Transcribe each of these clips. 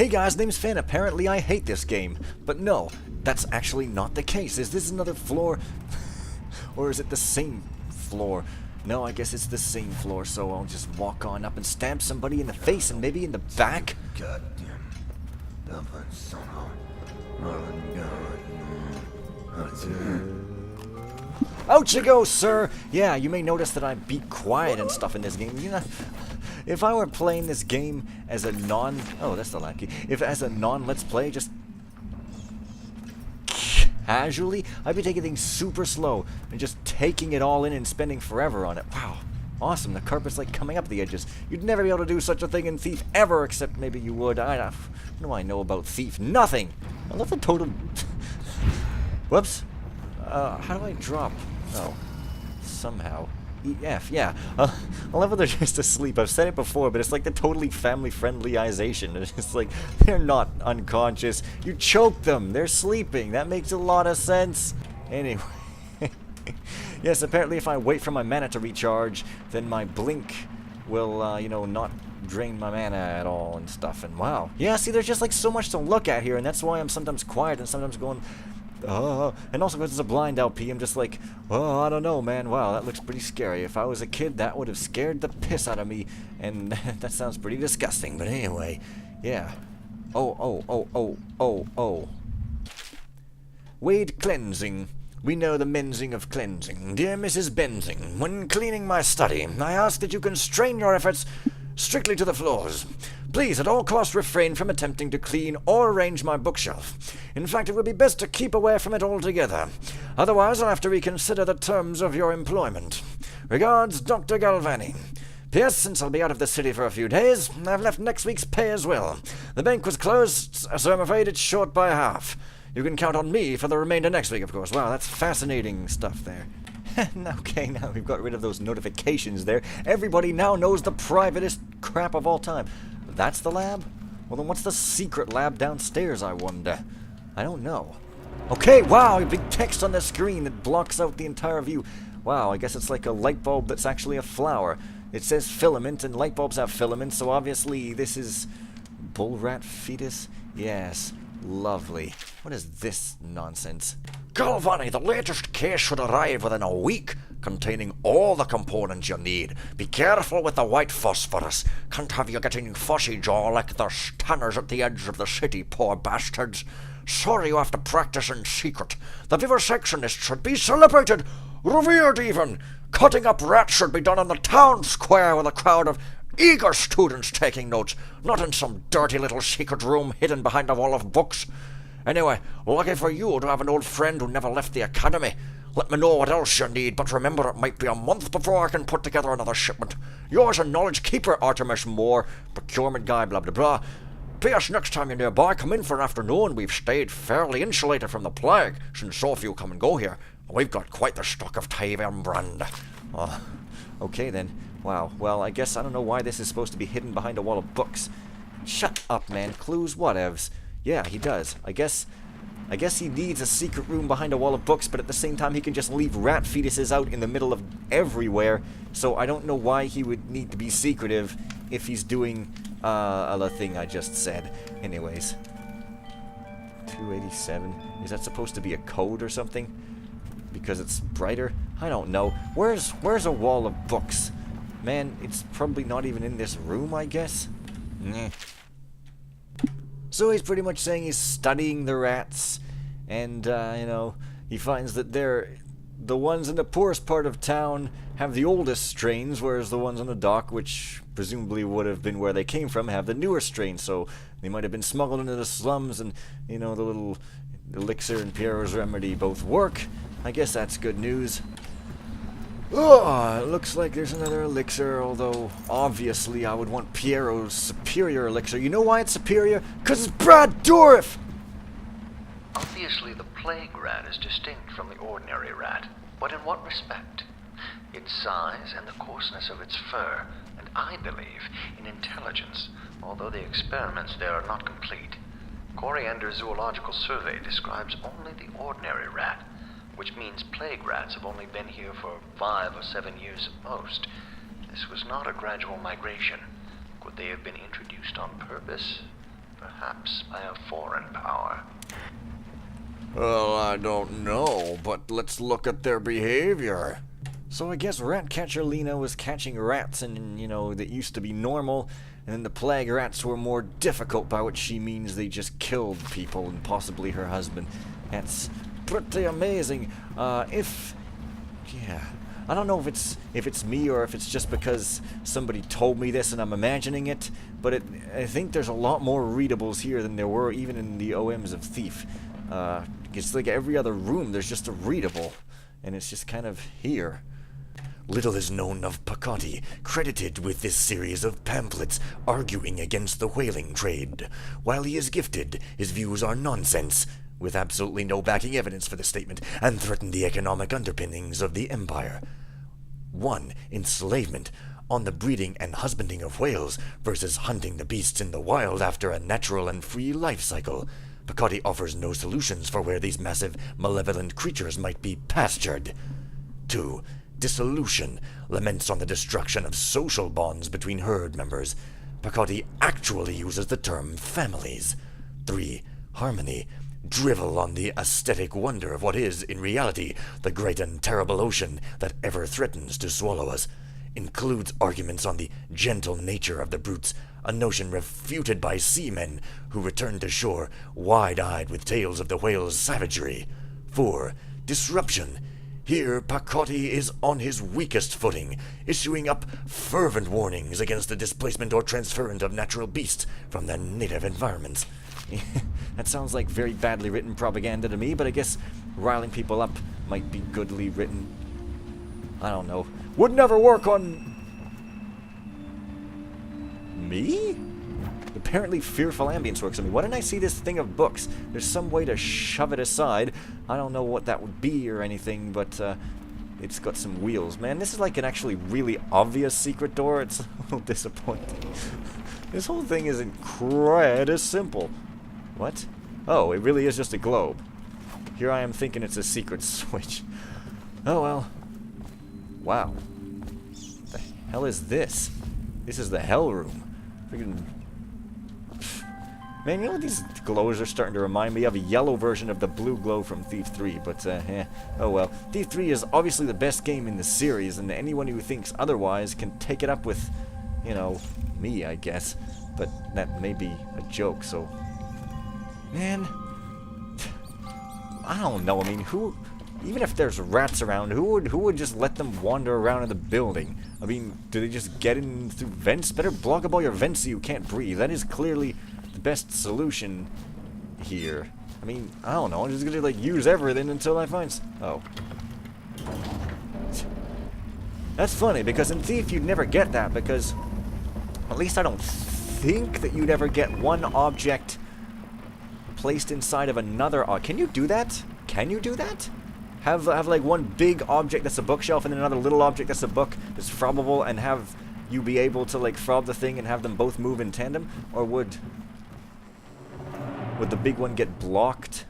Hey guys, name's Finn. Apparently I hate this game. But no, that's actually not the case. Is this another floor? Or is it the same floor? No, I guess it's the same floor, so I'll just walk on up and stab somebody in the face and maybe in the back. Out you go, sir! Yeah, you may notice that I be quiet and stuff in this game. You know, if I were playing this game as a non... Oh, that's the lackey. If as a non-let's play, just casually, I'd be taking things super slow and just taking it all in and spending forever on it. Wow. Awesome. The carpet's like coming up the edges. You'd never be able to do such a thing in Thief ever, except maybe you would. What do I know about Thief? Nothing! I love the total... Whoops. How do I drop? Oh. Somehow. EF, yeah. I love how they're just asleep. I've said it before, but it's like the totally family-friendlyization. It's just like, they're not unconscious. You choke them. They're sleeping. That makes a lot of sense. Anyway. Yes, apparently if I wait for my mana to recharge, then my blink will, you know, not drain my mana at all and stuff. And wow. Yeah, see, there's just like so much to look at here, and that's why I'm sometimes quiet and sometimes going... and also because it's a blind LP, I'm just like, oh, I don't know, man. Wow, that looks pretty scary. If I was a kid, that would have scared the piss out of me, and that sounds pretty disgusting. But anyway, yeah. Oh. Wade cleansing. We know the mensing of cleansing. Dear Mrs. Benzing, when cleaning my study, I ask that you constrain your efforts strictly to the floors. Please, at all costs, refrain from attempting to clean or arrange my bookshelf. In fact, it would be best to keep away from it altogether. Otherwise, I'll have to reconsider the terms of your employment. Regards, Dr. Galvani. P.S. Since I'll be out of the city for a few days, I've left next week's pay as well. The bank was closed, so I'm afraid it's short by half. You can count on me for the remainder next week, of course. Wow, that's fascinating stuff there. Okay, now we've got rid of those notifications there. Everybody now knows the privatest crap of all time. That's the lab? Well, then what's the secret lab downstairs, I wonder? I don't know. Okay, wow, a big text on the screen that blocks out the entire view. Wow, I guess it's like a light bulb that's actually a flower. It says filament, and light bulbs have filaments, so obviously this is... bull rat fetus? Yes, lovely. What is this nonsense? Galvani, the latest case should arrive within a week, containing all the components you need. Be careful with the white phosphorus. Can't have you getting fussy jaw like the stanners at the edge of the city, poor bastards. Sorry you have to practice in secret. The vivisectionist should be celebrated, revered even. Cutting up rats should be done in the town square with a crowd of eager students taking notes, not in some dirty little secret room hidden behind a wall of books. Anyway, lucky for you to have an old friend who never left the academy. Let me know what else you need, but remember it might be a month before I can put together another shipment. Yours a knowledge keeper, Artemis Moore, procurement guy, blah blah blah. P.S. Next time you're nearby, come in for an afternoon. We've stayed fairly insulated from the plague, since so few come and go here. We've got quite the stock of Tavian brand. Okay then. Wow, well, I guess I don't know why this is supposed to be hidden behind a wall of books. Shut up, man. Clues, whatevs. Yeah, he does. I guess he needs a secret room behind a wall of books, but at the same time he can just leave rat fetuses out in the middle of everywhere, so I don't know why he would need to be secretive if he's doing the thing I just said. Anyways. 287. Is that supposed to be a code or something? Because it's brighter? I don't know. Where's a wall of books? Man, it's probably not even in this room, I guess? Nah. So he's pretty much saying he's studying the rats, and, you know, he finds that they're... the ones in the poorest part of town have the oldest strains, whereas the ones on the dock, which presumably would have been where they came from, have the newer strains, so they might have been smuggled into the slums, and, you know, the little elixir and Piero's remedy both work. I guess that's good news. Oh, it looks like there's another elixir, although obviously I would want Piero's superior elixir. You know why it's superior? Because it's Brad Dourif! Obviously the plague rat is distinct from the ordinary rat, but in what respect? Its size and the coarseness of its fur, and I believe in intelligence, although the experiments there are not complete. Coriander's Zoological Survey describes only the ordinary rat, which means plague rats have only been here for 5 or 7 years at most. This was not a gradual migration. Could they have been introduced on purpose? perhaps by a foreign power. Well, I don't know, but let's look at their behavior. So I guess Ratcatcher Lena was catching rats and, that used to be normal, and then the plague rats were more difficult, by which she means they just killed people and possibly her husband. That's pretty amazing. I don't know if it's me or if it's just because somebody told me this and I'm imagining it, but I think there's a lot more readables here than there were even in the OMs of Thief. It's like every other room there's just a readable, and it's just kind of here. Little is known of Pacotti, credited with this series of pamphlets arguing against the whaling trade. While he is gifted, his views are nonsense, with absolutely no backing evidence for the statement, and threaten the economic underpinnings of the empire. 1. Enslavement, on the breeding and husbanding of whales versus hunting the beasts in the wild after a natural and free life cycle. Pacotti offers no solutions for where these massive, malevolent creatures might be pastured. 2. Dissolution, laments on the destruction of social bonds between herd members. Pacotti actually uses the term families. 3. Harmony, drivel on the aesthetic wonder of what is, in reality, the great and terrible ocean that ever threatens to swallow us. Includes arguments on the gentle nature of the brutes, a notion refuted by seamen who return to shore wide-eyed with tales of the whale's savagery. 4. Disruption. Here Pacotti is on his weakest footing, issuing up fervent warnings against the displacement or transference of natural beasts from their native environments. That sounds like very badly written propaganda to me, but I guess riling people up might be goodly written. I don't know. Would never work on... me? Apparently fearful ambience works on me. Why didn't I see this thing of books? There's some way to shove it aside. I don't know what that would be or anything, but it's got some wheels. Man, this is like an actually really obvious secret door. It's a little disappointing. This whole thing is incredibly simple. What? Oh, it really is just a globe. Here I am thinking it's a secret switch. Oh well. Wow. What the hell is this? This is the hell room. Freaking... Man, you know what these glows are starting to remind me of? A yellow version of the blue glow from Thief 3, but, oh well. Thief 3 is obviously the best game in the series, and anyone who thinks otherwise can take it up with, me, I guess. But that may be a joke, so... Man... I don't know, I mean, even if there's rats around, who would just let them wander around in the building? I mean, do they just get in through vents? Better block up all your vents so you can't breathe. That is clearly the best solution here. I mean, I don't know. I'm just gonna, use everything until I find oh. That's funny, because in Thief you'd never get that, because... At least I don't think that you'd ever get one object placed inside of another... Can you do that? Can you do that? Have one big object that's a bookshelf and then another little object that's a book that's fobbable, and have you be able to fob the thing and have them both move in tandem? Or would the big one get blocked?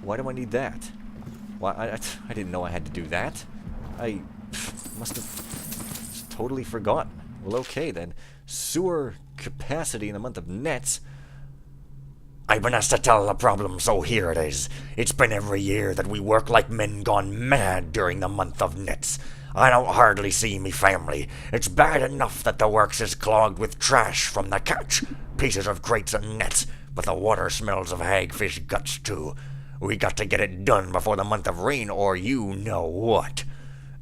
Why do I need that? Why I didn't know I had to do that. I must have just totally forgotten. Well, okay then. Sewer capacity in the month of nets. I've been asked to tell the problem, so here it is. It's been every year that we work like men gone mad during the month of nets. I don't hardly see me family. It's bad enough that the works is clogged with trash from the catch, pieces of crates and nets, but the water smells of hagfish guts too. We got to get it done before the month of rain, or you know what.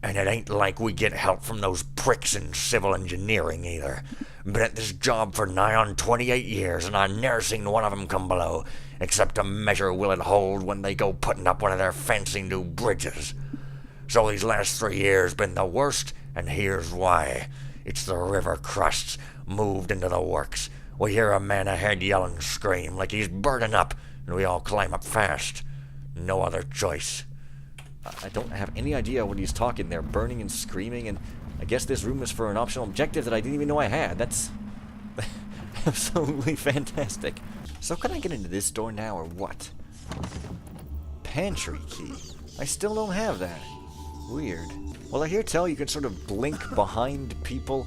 And it ain't like we get help from those pricks in civil engineering either. Been at this job for nigh on 28 years, and I ne'er seen one of 'em come below, except to measure will it hold when they go putting up one of their fancy new bridges. So these last 3 years been the worst, and here's why. It's the river crusts moved into the works. We hear a man ahead yell and scream like he's burning up, and we all climb up fast. No other choice. I don't have any idea what he's talking there. Burning and screaming, and I guess this room is for an optional objective that I didn't even know I had. That's absolutely fantastic. So can I get into this door now, or what? Pantry key. I still don't have that. Weird. Well, I hear tell you can sort of blink behind people.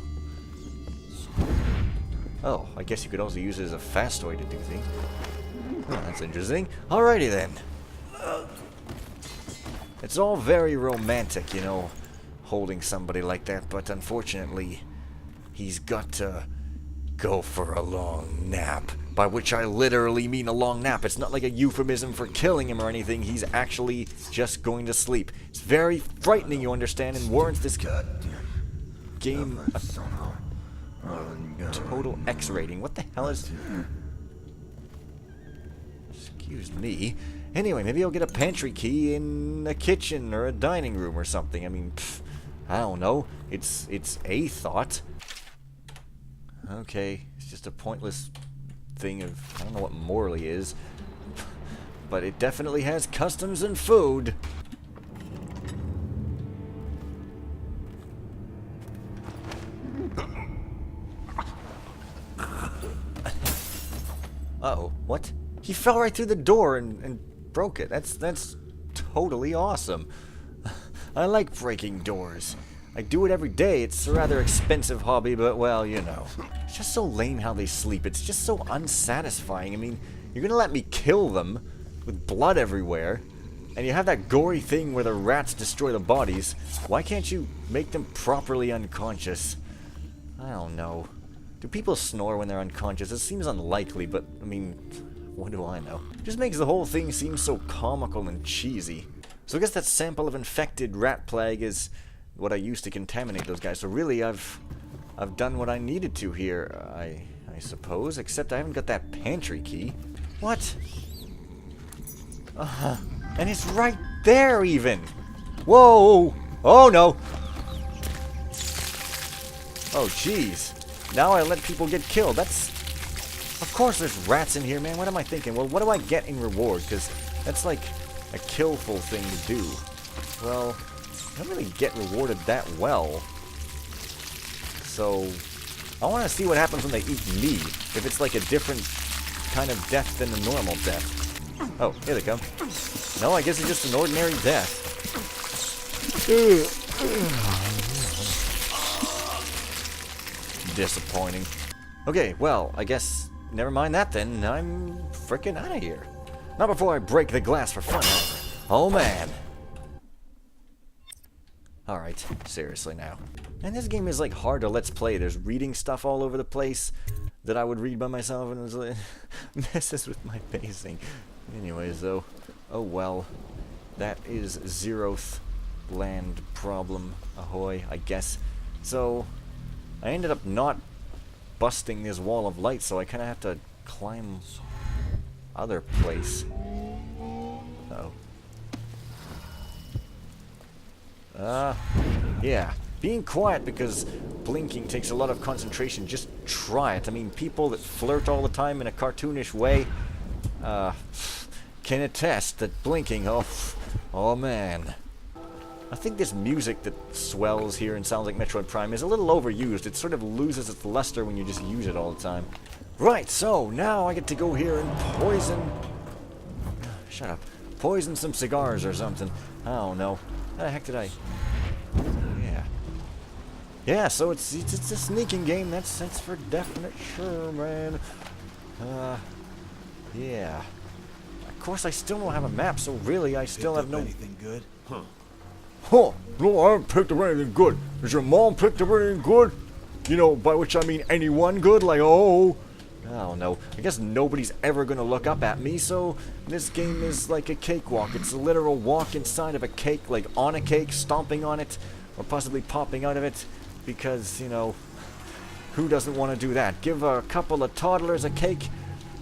Oh, I guess you could also use it as a fast way to do things. Oh, that's interesting. Alrighty then. It's all very romantic, you know, holding somebody like that, but unfortunately, he's got to go for a long nap. By which I literally mean a long nap. It's not like a euphemism for killing him or anything. He's actually just going to sleep. It's very frightening, you understand, and warrants this game a total X rating. What the hell is... Excuse me. Anyway, maybe I'll get a pantry key in a kitchen or a dining room or something. I mean, I don't know. It's a thought. Okay, it's just a pointless thing of... I don't know what morally is. But it definitely has customs and food. Uh-oh, what? He fell right through the door and broke it. That's totally awesome. I like breaking doors. I do it every day. It's a rather expensive hobby, but, well, you know. It's just so lame how they sleep. It's just so unsatisfying. I mean, you're gonna let me kill them with blood everywhere, and you have that gory thing where the rats destroy the bodies. Why can't you make them properly unconscious? I don't know. Do people snore when they're unconscious? It seems unlikely, but, I mean, what do I know? It just makes the whole thing seem so comical and cheesy. So I guess that sample of infected rat plague is what I used to contaminate those guys. So really, I've done what I needed to here, I suppose. Except I haven't got that pantry key. What? And it's right there, even! Whoa! Oh, no! Oh, jeez. Now I let people get killed. That's... Of course there's rats in here, man. What am I thinking? Well, what do I get in reward? Because that's like a killful thing to do. Well, I don't really get rewarded that well. So, I want to see what happens when they eat me. If it's like a different kind of death than the normal death. Oh, here they come. No, I guess it's just an ordinary death. Disappointing. Okay, well, I guess never mind that then. I'm frickin' out of here. Not before I break the glass for fun, however. Oh, man. Alright, seriously now. And this game is like hard to let's play. There's reading stuff all over the place that I would read by myself, and it was like, messes with my pacing. Anyways, though, oh well. That is zeroth land problem. Ahoy, I guess. So, I ended up not busting this wall of light, so I kind of have to climb other place. Uh-oh. Yeah. Being quiet because blinking takes a lot of concentration. Just try it. I mean, people that flirt all the time in a cartoonish way, can attest that blinking, oh man. I think this music that swells here and sounds like Metroid Prime is a little overused. It sort of loses its luster when you just use it all the time. Right, so now I get to go here and poison... Shut up. Poison some cigars or something. I don't know. How the heck did I... Yeah. Yeah, so it's a sneaking game, that's for definite sure, man. Yeah. Of course, I still don't have a map, so really, I still have no... anything good? Huh. Huh, no, I haven't picked up anything good. Has your mom picked up anything good? You know, by which I mean anyone good, like, oh... I don't know. I guess nobody's ever gonna look up at me, so this game is like a cakewalk. It's a literal walk inside of a cake, like on a cake, stomping on it, or possibly popping out of it, because, you know, who doesn't want to do that? Give a couple of toddlers a cake,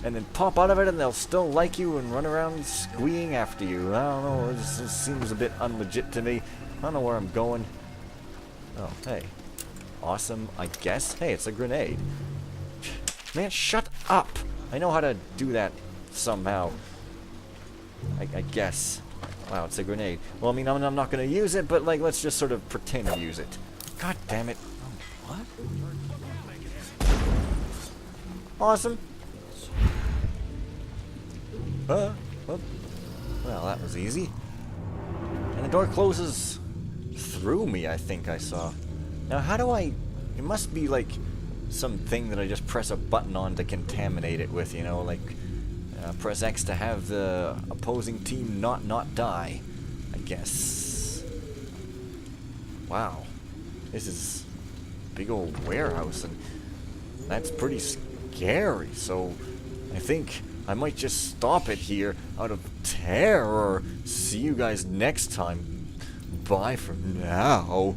and then pop out of it, and they'll still like you and run around squeeing after you. I don't know, this seems a bit unlegit to me. I don't know where I'm going. Oh, hey. Awesome, I guess. Hey, it's a grenade. Man, shut up! I know how to do that somehow. I guess. Wow, it's a grenade. Well, I mean, I'm not gonna use it, but, like, let's just sort of pretend to use it. God damn it. Oh, what? Awesome. Well, that was easy. And the door closes through me, I think I saw. Now, how do I... It must be, like... something that I just press a button on to contaminate it with, you know, like press X to have the opposing team not die, I guess. Wow, this is a big old warehouse, and that's pretty scary, so I think I might just stop it here out of terror. See you guys next time. Bye for now.